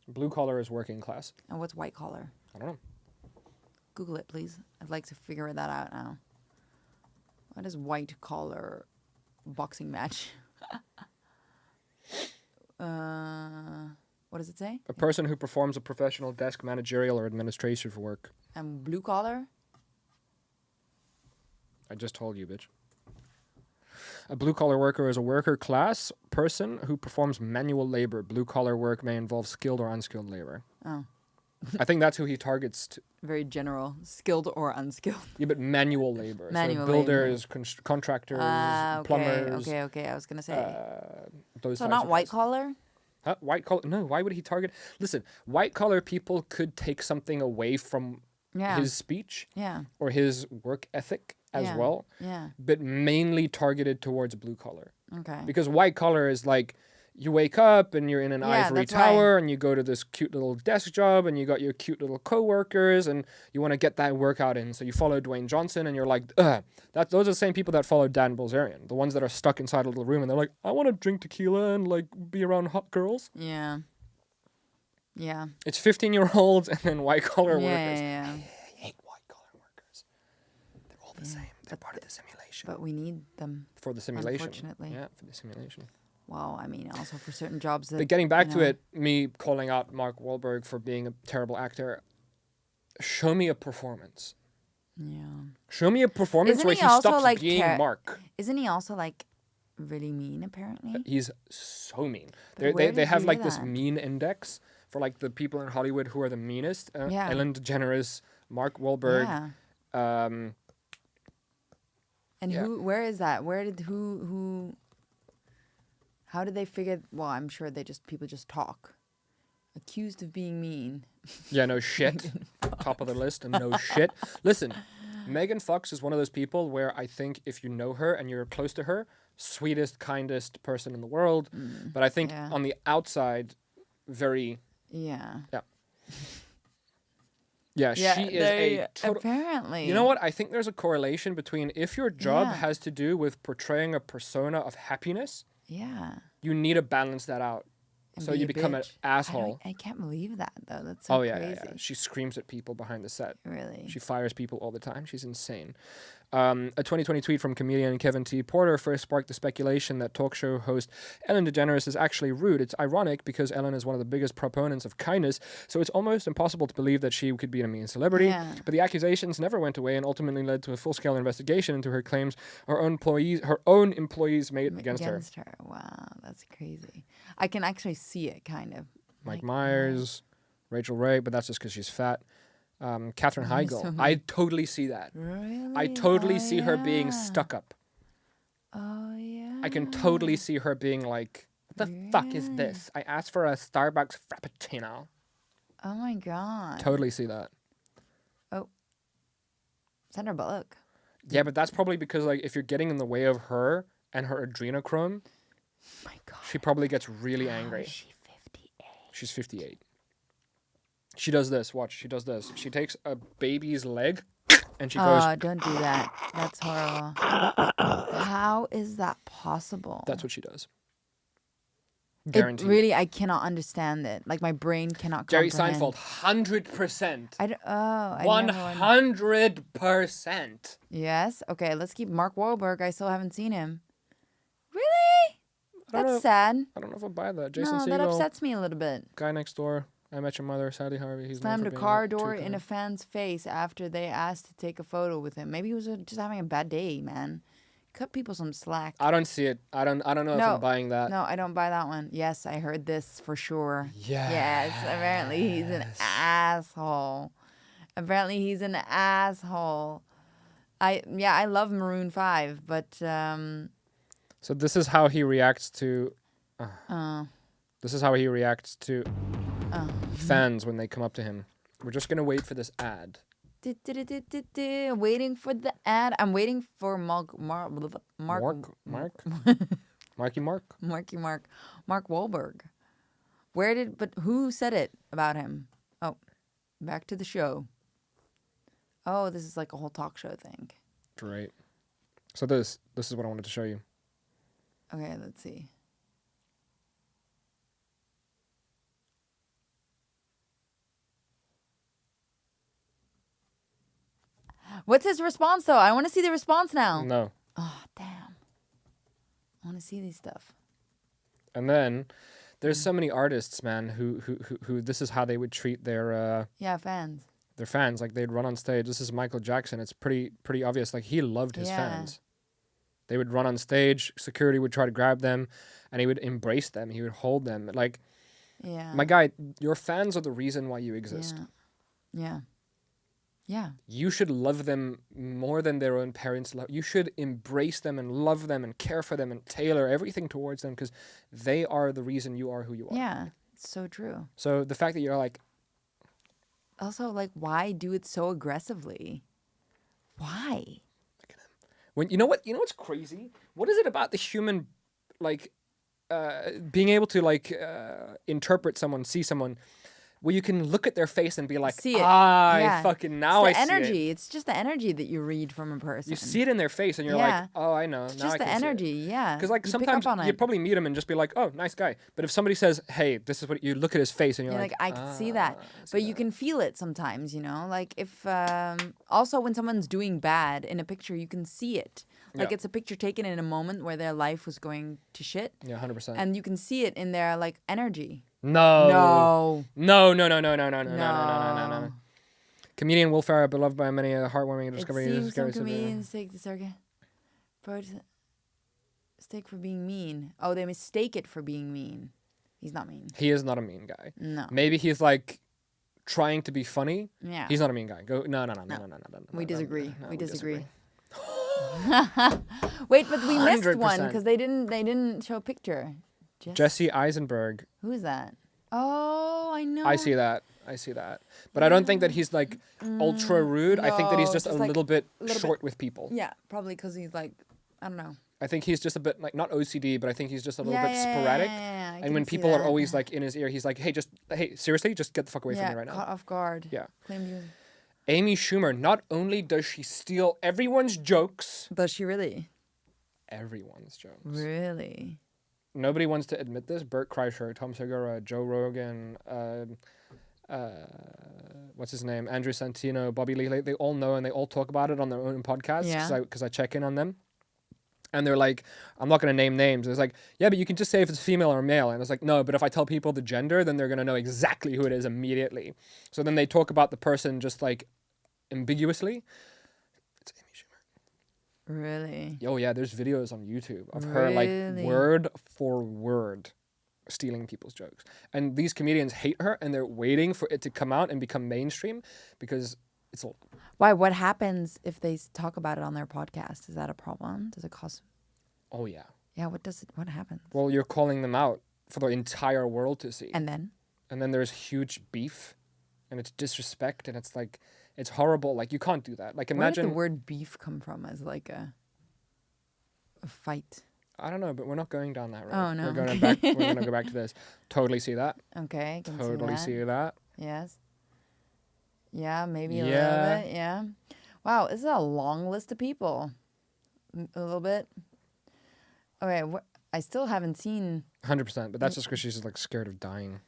Blue collar is working class. And what's white collar? I don't know. Google it, please. I'd like to figure that out now. What is white collar boxing match? What does it say? A person who performs a professional desk managerial or administrative work. And blue collar? I just told you, bitch. A blue-collar worker is a worker class person who performs manual labor. Blue-collar work may involve skilled or unskilled labor. Oh, I think that's who he targets. very general. Skilled or unskilled? Yeah, but manual labor. Manual so builders, contractors, Okay, plumbers. okay. I was going to say. Those So types not of white guys. collar? Huh? White collar? No, why would he target? Listen, white-collar people could take something away from Yeah. his speech Yeah. or his work ethic as Yeah. well, Yeah. but mainly targeted towards blue-collar. Okay. Because white collar is like you wake up and you're in an Yeah, ivory that's why. tower and you go to this cute little desk job and you got your cute little coworkers and you want to get that workout in. So you follow Dwayne Johnson and you're like, ugh. Those are the same people that follow Dan Bilzerian, the ones that are stuck inside a little room and they're like, I want to drink tequila and like be around hot girls. Yeah. Yeah. It's 15-year-olds and then white collar Yeah, workers. yeah. I hate white collar workers. They're all the same. They're part of the simulation. But we need them. For the simulation. Unfortunately. Yeah, for the simulation. Well, I mean, also for certain jobs that. But getting back you to know, it, me calling out Mark Wahlberg for being a terrible actor, show me a performance. Yeah. Show me a performance Isn't where he he also, stops like, being Mark. Isn't he also like really mean? Apparently. He's so mean. But where They did have you like hear this that? mean index for like the people in Hollywood who are the meanest. Yeah. Ellen DeGeneres, Mark Wahlberg. Yeah. Um, And yeah. where is that? Where did who? How did they figure? Well, I'm sure people just talk. Accused of being mean. yeah, no shit. Top of the list and no shit. Listen, Megan Fox is one of those people where I think if you know her and you're close to her, sweetest, kindest person in the world. But I think yeah. on the outside, very Yeah. yeah, she is a total. apparently. You know what? I think there's a correlation between if your job Yeah. has to do with portraying a persona of happiness, Yeah. you need to balance that out. And So be you a become an bitch. asshole. I can't believe that though. That's so Oh yeah, crazy. yeah, yeah. She screams at people behind the set. Really. She fires people all the time. She's insane. A 2020 tweet from comedian Kevin T. Porter first sparked the speculation that talk show host Ellen DeGeneres is actually rude. It's ironic because Ellen is one of the biggest proponents of kindness, so it's almost impossible to believe that she could be a mean celebrity. Yeah. But the accusations never went away and ultimately led to a full-scale investigation into her claims her own employees made against her. Wow, that's crazy. I can actually see it kind of. Mike Like, Myers, Rachel Ray, but that's just because she's fat. Katherine Heigl. so I totally see that. Really? I totally Oh, see her being yeah. stuck up. Oh yeah. I can totally see her being like, what the fuck is this? I asked for a Starbucks Frappuccino. Oh my god. Totally see that. Sandra Bullock. Yeah, but that's probably because like if you're getting in the way of her and her adrenochrome, My god. she probably gets really angry. Is she 58? She's 58. She does this. Watch. She does this. She takes a baby's leg and she goes, Oh, don't do that. That's horrible. How is that possible? that's what she does. It Guaranteed. really, I cannot understand it. Like my brain cannot Jerry comprehend. Seinfeld, 100%. I don't, I never 100%. Yes. Okay, let's keep Mark Wahlberg. I still haven't seen him. Really? I don't That's know. sad. I don't know if I'll buy that. Jason No, that Segel, upsets me a little bit. Guy Next Door, I Met Your Mother, Sally Harvey. He's known Slammed for a being car too door in kind. a fan's face after they asked to take a photo with him. Maybe he was just having a bad day, man. Cut people some slack. I don't see it. I don't know if No. I'm buying that. No, I don't buy that one. Yes, I heard this for sure. Yes. Yes, apparently he's an asshole. Apparently he's an asshole. I love Maroon 5, but So this is how he reacts to. This is how he reacts to fans when they come up to him. We're just gonna wait for this ad. waiting for the ad. I'm waiting for Marky Mark. Mark Wahlberg. But who said it about him? Oh, back to the show. Oh, this is like a whole talk show thing. Great. So this is what I wanted to show you. Okay, let's see. What's his response though? I want to see the response now. No. to see these stuff. And then there's so many artists, man, who this is how they would treat their Fans. their fans. Like they'd run on stage. This is Michael Jackson. It's pretty obvious. Like he loved his fans. They would run on stage. Security would try to grab them, and he would embrace them. He would hold them. Like, my guy, your fans are the reason why you exist. Yeah. You should love them more than their own parents love. You should embrace them and love them and care for them and tailor everything towards them because they are the reason you are who you are. Yeah, it's so true. So the fact that you're like... Also, like, why do it so aggressively? Why? When you know what's crazy? What is it about the human, like, being able to, like, interpret someone, see someone... where you can look at their face and be like, See it. fucking now I It's the see energy. it. It's just the energy that you read from a person. You see it in their face and you're like, oh, I know. It's Now just I the can energy, see it. yeah. Because like You pick sometimes up on you it. probably meet him and just be like, oh, nice guy. But if somebody says, hey, this is what you look at his face and you're You're like, I can see that. But you can feel it sometimes, you know? Like if, also when someone's doing bad in a picture, you can see it. Like Yeah. it's a picture taken in a moment where their life was going to shit. Yeah, 100%. And you can see it in their like energy. No. No. No. Comedian Will Ferrell, beloved by many, heartwarming It discovery. seems some comedians take the circuit. Mistake for being mean. Oh, they mistake it for being mean. He's not mean. He is not a mean guy. No. Maybe he's like trying to be funny. Yeah. He's not a mean guy. Go. No. We disagree. No, We disagree. Wait, but we missed 100%. one because they didn't show a picture. Jesse Eisenberg. Who is that? Oh, I know. I see that. But I don't think that he's like ultra rude. I think that he's No, just a just like little bit little bit- short with people. Yeah, probably because he's like, I don't know. I think he's just a bit like not OCD, but I think he's just a little Yeah, bit yeah, sporadic. yeah, I And can when see people are that. always like in his ear, he's like, hey, seriously, just get the fuck away from Yeah, me right caught now. off guard. Yeah. Claimed you. Amy Schumer, not only does she steal everyone's jokes, Does she really? everyone's jokes. Really? Nobody wants to admit this. Bert Kreischer, Tom Segura, Joe Rogan, what's his name? Andrew Santino, Bobby Lee. They all know and they all talk about it on their own podcasts because I check in on them. And they're like, I'm not going to name names. It's like, yeah, but you can just say if it's female or male. And it's like, no, but if I tell people the gender, then they're going to know exactly who it is immediately. So then they talk about the person just like ambiguously. It's Amy Schumer. Really? Oh, yeah, there's videos on YouTube of her like Really? word for word stealing people's jokes. And these comedians hate her and they're waiting for it to come out and become mainstream because it's all... Why? What happens if they talk about it on their podcast? Is that a problem? Does it cause? Oh, yeah. Yeah. What happens? Well, you're calling them out for the entire world to see. And then? And then there's huge beef and it's disrespect and it's like, it's horrible. Like, you can't do that. Like, Where imagine... did the word beef come from as like a fight? I don't know, but we're not going down that road. Oh, no. We're going back. We're going to go back to this. Totally see that. Okay. I can Totally see that. see that. Yes. Yeah, maybe a Yeah. little bit. Yeah. Wow, this is a long list of people. A little bit. Okay, I still haven't seen 100%. But that's just because she's like scared of dying.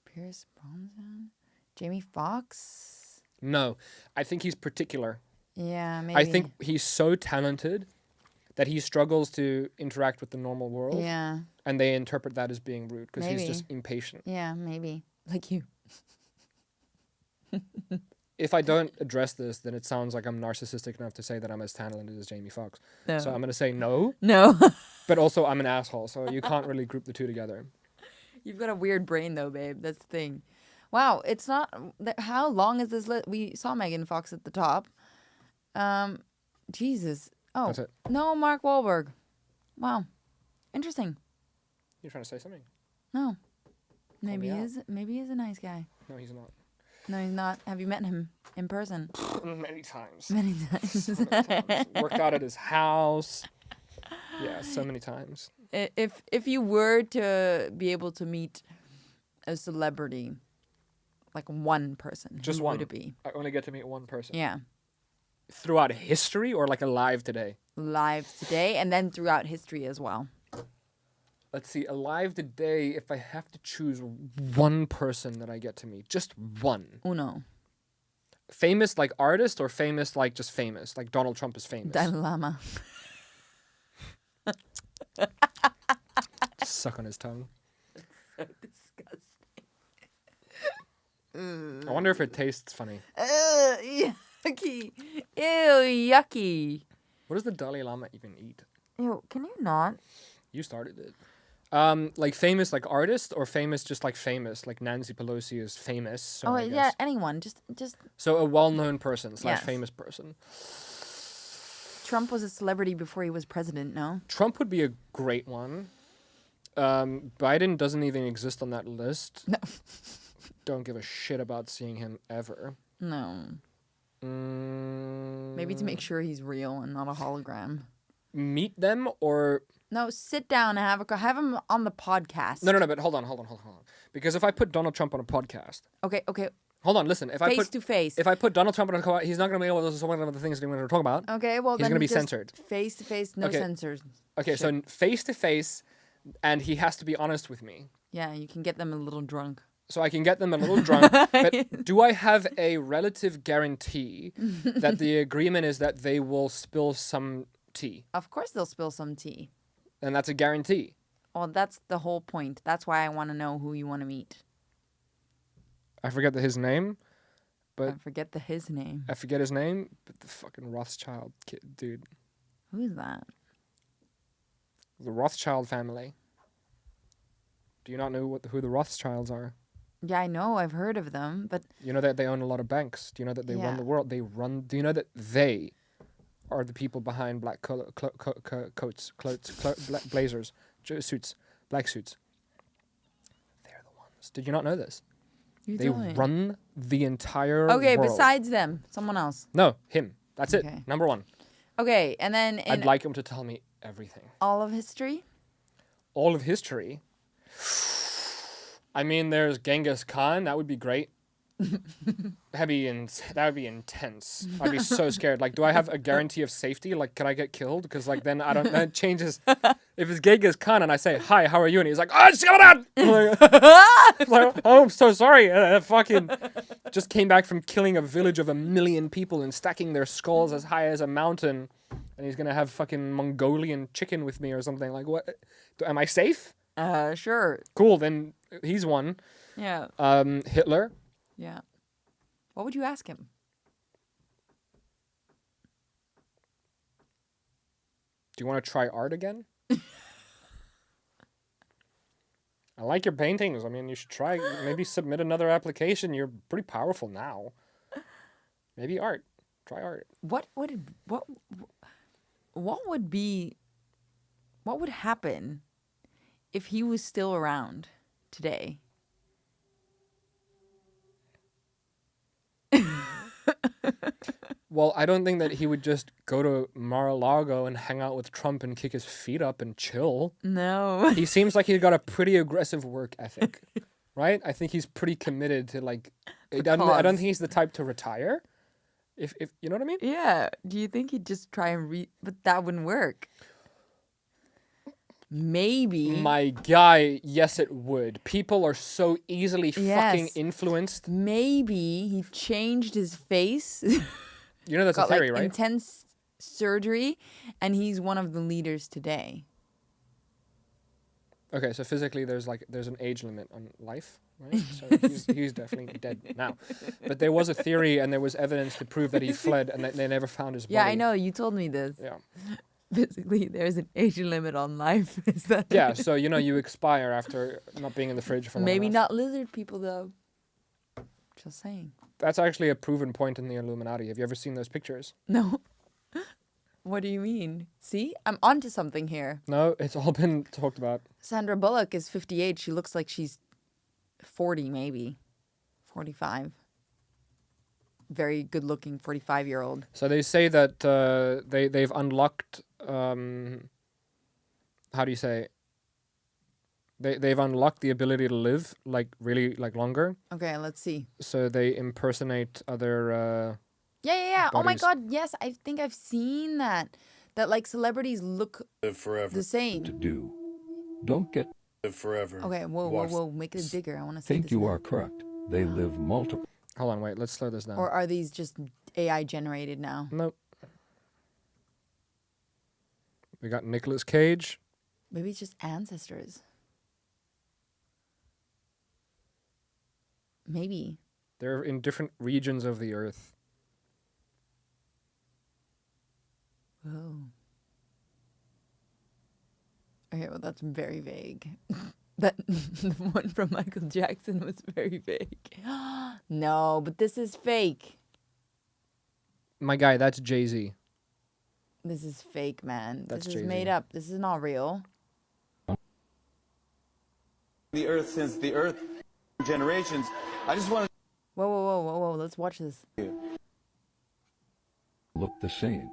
Pierce Brosnan, Jamie Foxx. No, I think he's particular. Yeah, maybe. I think he's so talented that he struggles to interact with the normal world. Yeah, And they interpret that as being rude because he's Maybe. just impatient. yeah, maybe like you. If I don't address this, then it sounds like I'm narcissistic enough to say that I'm as talented as Jamie Foxx. No. So I'm going to say no, No, but also I'm an asshole. So you can't really group the two together. you've got a weird brain though, babe. That's the thing. Wow, it's not. How long is this list? We saw Megan Fox at the top. Jesus. Oh That's it. no, Mark Wahlberg. Wow, interesting. You're trying to say something? No, maybe me he out. is. Maybe he's a nice guy. No, he's not. No, he's not. Have you met him in person? Many times. Many times. Worked out at his house. Yeah, so many times. If you were to be able to meet a celebrity, like one person, Just who one. would it be? I only get to meet one person. Yeah, Throughout history or like alive today? live today and then throughout history as well. Let's see, alive today, if I have to choose one person that I get to meet, just one. Uno, Famous like artist or famous like just famous? Like Donald Trump is famous. Dalai Lama. Suck on his tongue. So disgusting. I wonder if it tastes funny. Yucky. Ew, yucky. What does the Dalai Lama even eat? Ew, can you not? You started it. Like famous, like artist, or famous, just like famous, like Nancy Pelosi is famous. So Oh I yeah, guess. anyone. Just So a well-known person / Yes. famous person. Trump was a celebrity before he was president, no? Trump would be a great one. Biden doesn't even exist on that list. No. Don't give a shit about seeing him ever. No. Maybe to make sure he's real and not a hologram. Meet them or No, sit down and have him on the podcast. no, but hold on. Because if I put Donald Trump on a podcast, Okay. hold on, listen. If Face to face. if I put Donald Trump on a podcast, he's not going to be able to say one of the things that he wanted to talk about. Okay, well He's then gonna be just censored. Face to face, no Okay. censors. Okay, so face to face, and he has to be honest with me. Yeah, you can get them a little drunk. So I can get them a little drunk. But do I have a relative guarantee that the agreement is that they will spill some tea? Of course they'll spill some tea. And that's a guarantee. Well, that's the whole point. That's why I want to know who you want to meet. I forget his name, but I forget his name. I forget his name, but the fucking Rothschild kid, dude. Who's that? The Rothschild family. Do you not know who the Rothschilds are? Yeah, I know. I've heard of them, but You know that they own a lot of banks. Do you know that they run Yeah. the world? Do you know that they are the people behind black blazers, suits, black suits? They're the ones. Did you not know this? you They tell me. run the entire Okay, world. besides them, someone else. No, him. That's Okay. it. Number one. Okay, and then in I'd like him to tell me everything. all of history, All of history. I mean, there's Genghis Khan. That would be great. That would be intense. I'd be so scared. Like, do I have a guarantee of safety? Like, could I get killed? Because like then I don't. That changes. If it's Genghis Khan and I say hi, how are you? And he's like, oh, shut like, oh, I'm so sorry. Fucking just came back from killing a village of 1 million people and stacking their skulls as high as a mountain, and he's gonna have fucking Mongolian chicken with me or something. Like, what? Am I safe? sure. Cool. Then he's one. Yeah. Hitler. Yeah. What would you ask him? Do you want to try art again? I like your paintings. I mean, you should try. Maybe submit another application. You're pretty powerful now. Maybe art. Try art. What would happen if he was still around today? Well, I don't think that he would just go to Mar-a-Lago and hang out with Trump and kick his feet up and chill. No. He seems like he's got a pretty aggressive work ethic, right? I think he's pretty committed to like. I don't cause. think he's the type to retire. If you know what I mean. Yeah. Do you think he'd just try and but that wouldn't work? Maybe. My guy, yes, it would. People are so easily fucking Yes. influenced. Maybe he changed his face. You know that's a got theory, like right? intense surgery, and he's one of the leaders today. Okay, so physically there's an age limit on life, right? So he's definitely dead now. But there was a theory and there was evidence to prove that he fled and that they never found his body. Yeah, I know. You told me this. Yeah. Physically, there's an age limit on life. Is that? Yeah, so you expire after not being in the fridge for long Maybe enough. not lizard people though. Just saying. That's actually a proven point in the Illuminati. Have you ever seen those pictures? No. What do you mean? See, I'm onto something here. No, it's all been talked about. Sandra Bullock is 58. She looks like she's 40, maybe 45. Very good-looking 45-year-old. So they say that they've unlocked how do you say? They've unlocked the ability to live like really like longer. Okay, let's see. So they impersonate other. Yeah. Oh my bodies. God, yes, I think I've seen that. That like celebrities look Live forever. the same. do. Don't get Live forever. Okay, whoa, make it bigger. I want to see think this. you now. are correct. They live multiple. Hold on, wait. Let's slow this down. Or are these just AI generated now? Nope. We got Nicolas Cage. Maybe it's just ancestors. Maybe. They're in different regions of the earth. Whoa. Okay, well, that's very vague. That the one from Michael Jackson was very vague. No, but this is fake. My guy, that's Jay-Z. This is fake, man. That's this is Jay-Z. made up. This is not real. The earth since the earth generations. I just want Whoa, whoa, whoa, whoa, whoa. Let's watch this. Look the same.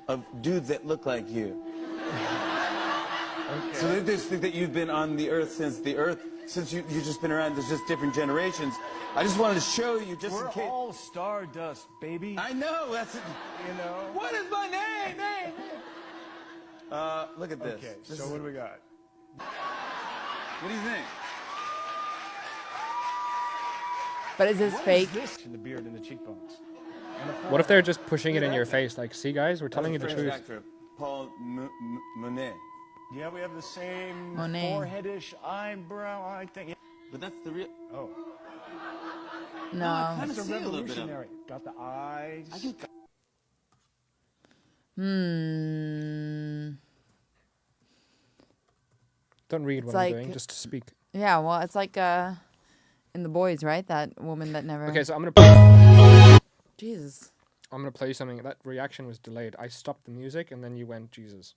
of dudes that look like you. So they just think that you've been on the earth since you've just been around. There's just different generations. I just wanted to show you just in case. We're all stardust, baby. I know, that's it. You know? What is my name? Look at this. Okay, This so is- what do we got? What do you think? But is this What fake? is this? And the beard and the cheekbones. What if they're just pushing it in your face? Like, see, guys, we're telling you the French truth. actor, Paul Monet. Yeah, we have the same Monet. foreheadish eyebrow, I think. But that's the real. Oh, No. I it's a see a little bit of it. revolutionary. Got the eyes. I can Don't read what It's I'm like- doing, just speak. Yeah, well, it's like in The Boys, right? That woman that never. Okay, so I'm Jesus. gonna play you something. That reaction was delayed. I stopped the music and then you went, Jesus.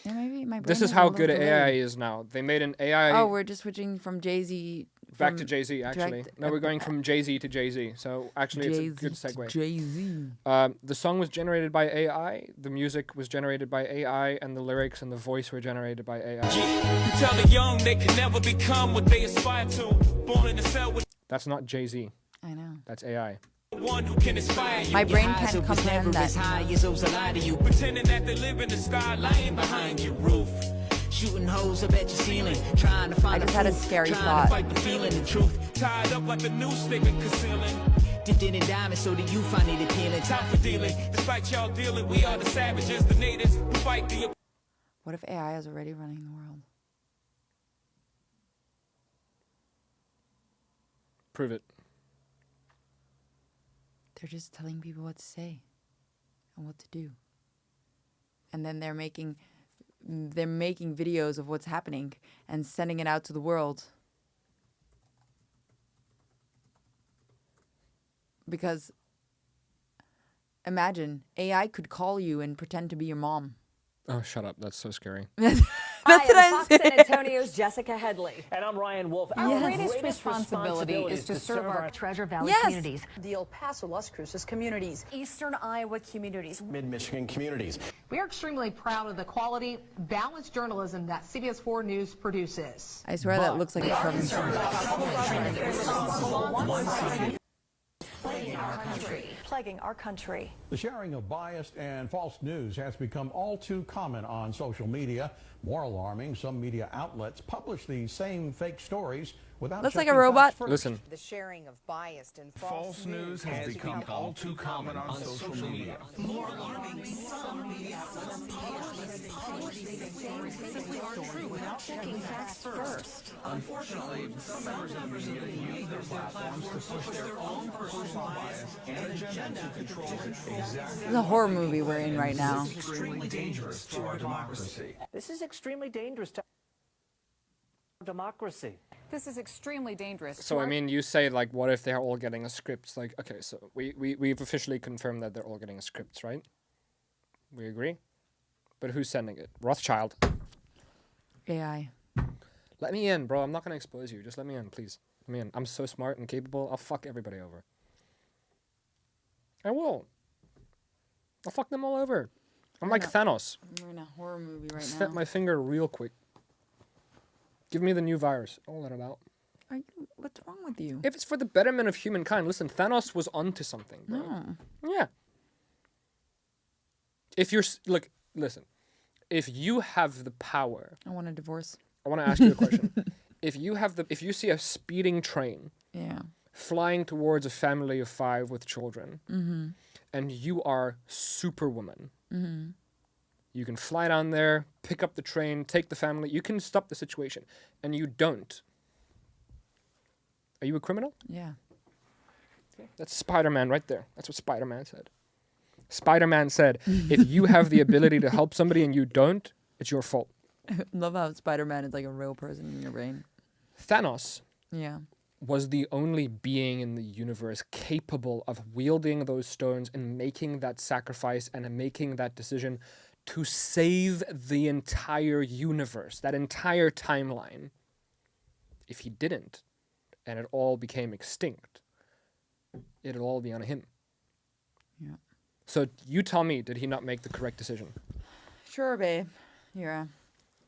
Yeah, maybe my brain This is a how little good AI delayed. is now. They made an AI Oh, we're just switching from Jay-Z. back to Jay-Z, actually. direct- No, we're going from Jay-Z to Jay-Z. So actually, it's a good segue. Jay-Z. The song was generated by AI, the music was generated by AI, and the lyrics and the voice were generated by AI. You tell the young they can never become what they aspire to. Born in the cell with That's not Jay-Z. I know. That's AI. one who can inspire you. My brain can't comprehend that. those lie to you. Pretending that they live in the sky, lying behind your roof. Shooting holes up at your ceiling, trying to find I just had a proof, scary trying thought. to fight the feeling and truth. Tied up like the noose they been concealing. Dipped in diamonds so that you find it appealing. Time for dealing. Despite y'all dealing, we are the savages, the natives who fight the. What if AI is already running the world? Prove it. They're just telling people what to say and what to do. And then they're making videos of what's happening and sending it out to the world. Because imagine AI could call you and pretend to be your mom. Oh, shut up. That's so scary. That's what I'm Fox saying. San Antonio's Jessica Headley. And I'm Ryan Wolf. Our Our greatest responsibility is to serve our Treasure Valley Yes. communities, The El Paso, Las Cruces communities. Eastern Iowa communities. Mid-Michigan communities. We are extremely proud of the quality, balanced journalism that CBS 4 News produces. I swear that looks like it's from Plaguing our country. The sharing of biased and false news has become all too common on social media. More alarming, some media outlets publish these same fake stories without Looks like a checking robot. facts first. Listen. The sharing of biased and False news has become all too common on social media. Unfortunately, some members of the media use their platforms to push their own personal bias and agenda to control exactly. This is a horror movie we're in right now. This is extremely dangerous to our democracy. This is extremely dangerous to democracy. This is extremely dangerous. So, I mean, you say, like, what if they're all getting a script? Like, okay, so we've officially confirmed that they're all getting a script, right? We agree? But who's sending it? Rothschild. AI. Let me in, bro. I'm not going to expose you. Just let me in, please. Let me in. I'm so smart and capable. I'll fuck everybody over. I will. I'll fuck them all over. I'm like Thanos. We're in a horror movie right Snap now. my finger real quick. Give me the new virus. I'll let it out. What's wrong with you? If it's for the betterment of humankind, listen, Thanos was onto something, bro. No. Yeah. If you're look, listen. If you have the power, I want a divorce. I want to ask you a question. If you see a speeding train Yeah. flying towards a family of 5 with children, Mm-hmm. and you are Superwoman, You can fly down there, pick up the train, take the family. You can stop the situation. And you don't. Are you a criminal? Yeah. That's Spider-Man right there. That's what Spider-Man said. Spider-Man said, if you have the ability to help somebody and you don't, it's your fault. I love how Spider-Man is like a real person in your brain. Thanos Yeah. was the only being in the universe capable of wielding those stones and making that sacrifice and making that decision to save the entire universe, that entire timeline. If he didn't, and it all became extinct, it'd all be on him. Yeah. So you tell me, did he not make the correct decision? Sure, babe. Yeah.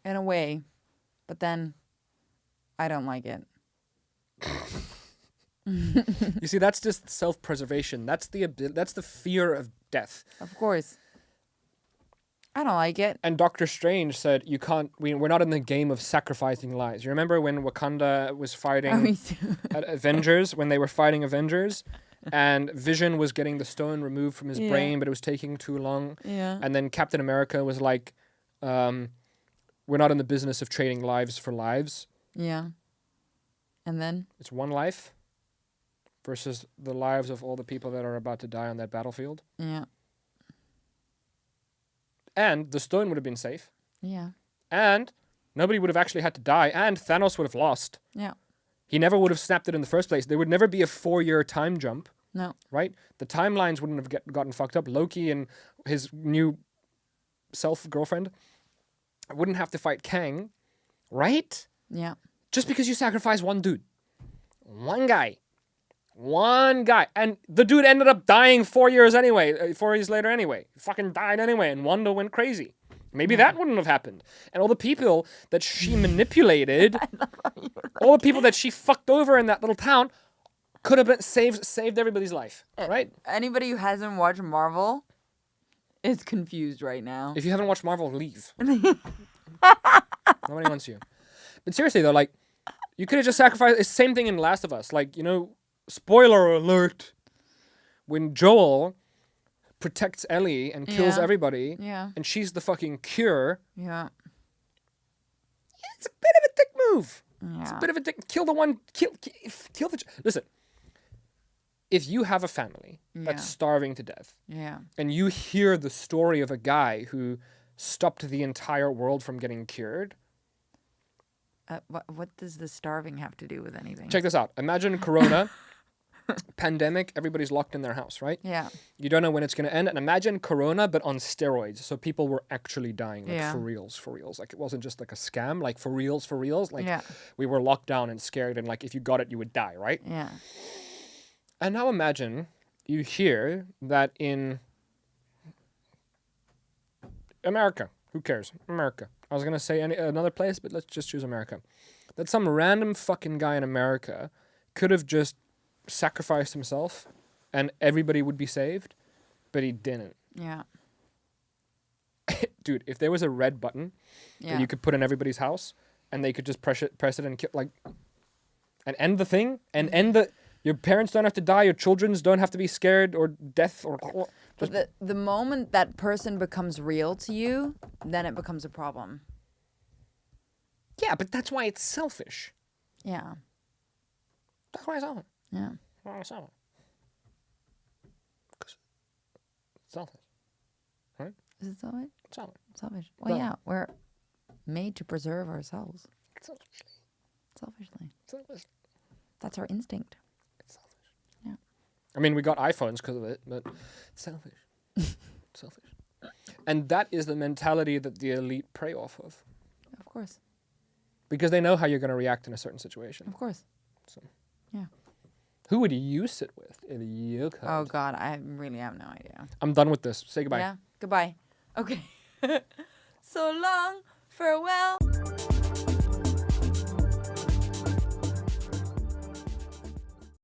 In a way. But then I don't like it. You see, that's just self-preservation. That's the fear of death. Of course. I don't like it. And Doctor Strange said, "You can't. We're not in the game of sacrificing lives." You remember when Wakanda was fighting at Avengers, when they were fighting Avengers, and Vision was getting the stone removed from his brain, but it was taking too long. Yeah. And then Captain America was like, "We're not in the business of trading lives for lives." Yeah. And then? It's one life versus the lives of all the people that are about to die on that battlefield. Yeah. And the stone would have been safe. Yeah. And nobody would have actually had to die. And Thanos would have lost. Yeah. He never would have snapped it in the first place. There would never be a 4-year time jump. No. Right? The timelines wouldn't have gotten fucked up. Loki and his new girlfriend wouldn't have to fight Kang. Right? Yeah. Just because you sacrifice one dude. One guy. And the dude ended up dying 4 years anyway. 4 years later anyway. He fucking died anyway. And Wanda went crazy. Maybe that wouldn't have happened. And all the people that she manipulated, all the people that she fucked over in that little town, could have been saved everybody's life. Right? Anybody who hasn't watched Marvel is confused right now. If you haven't watched Marvel, leave. Nobody wants you. But seriously though, like, you could have just sacrificed. It's the same thing in Last of Us. Like, spoiler alert. When Joel protects Ellie and kills everybody, and she's the fucking cure. Yeah. It's a bit of a dick move. Yeah. It's a bit of a dick. Kill the. Listen. If you have a family that's starving to death, and you hear the story of a guy who stopped the entire world from getting cured. What does the starving have to do with anything? Check this out. Imagine Corona, pandemic, everybody's locked in their house, right? Yeah. You don't know when it's going to end. And imagine Corona, but on steroids. So people were actually dying, like for reals. Like it wasn't just like a scam, like for reals. Like we were locked down and scared and like if you got it, you would die, right? Yeah. And now imagine you hear that in America, who cares? America. I was going to say another place, but let's just choose America. That some random fucking guy in America could have just sacrificed himself and everybody would be saved, but he didn't. Yeah. Dude, if there was a red button that you could put in everybody's house and they could just press it and kill, and end the thing and end the... Your parents don't have to die. Your children don't have to be scared or death or... But the moment that person becomes real to you, then it becomes a problem. Yeah, but that's why it's selfish. Yeah. That's why it's selfish. Yeah. Why it's selfish. Because it's selfish. Right? Is it selfish? It's selfish. Selfish. Well, yeah, we're made to preserve ourselves. Selfishly. That's our instinct. I mean, we got iPhones because of it, but it's selfish. Selfish. And that is the mentality that the elite prey off of. Of course. Because they know how you're going to react in a certain situation. Of course. So. Yeah. Who would you sit with if you could? Oh, God, I really have no idea. I'm done with this. Say goodbye. Yeah, goodbye. Okay. So long, farewell.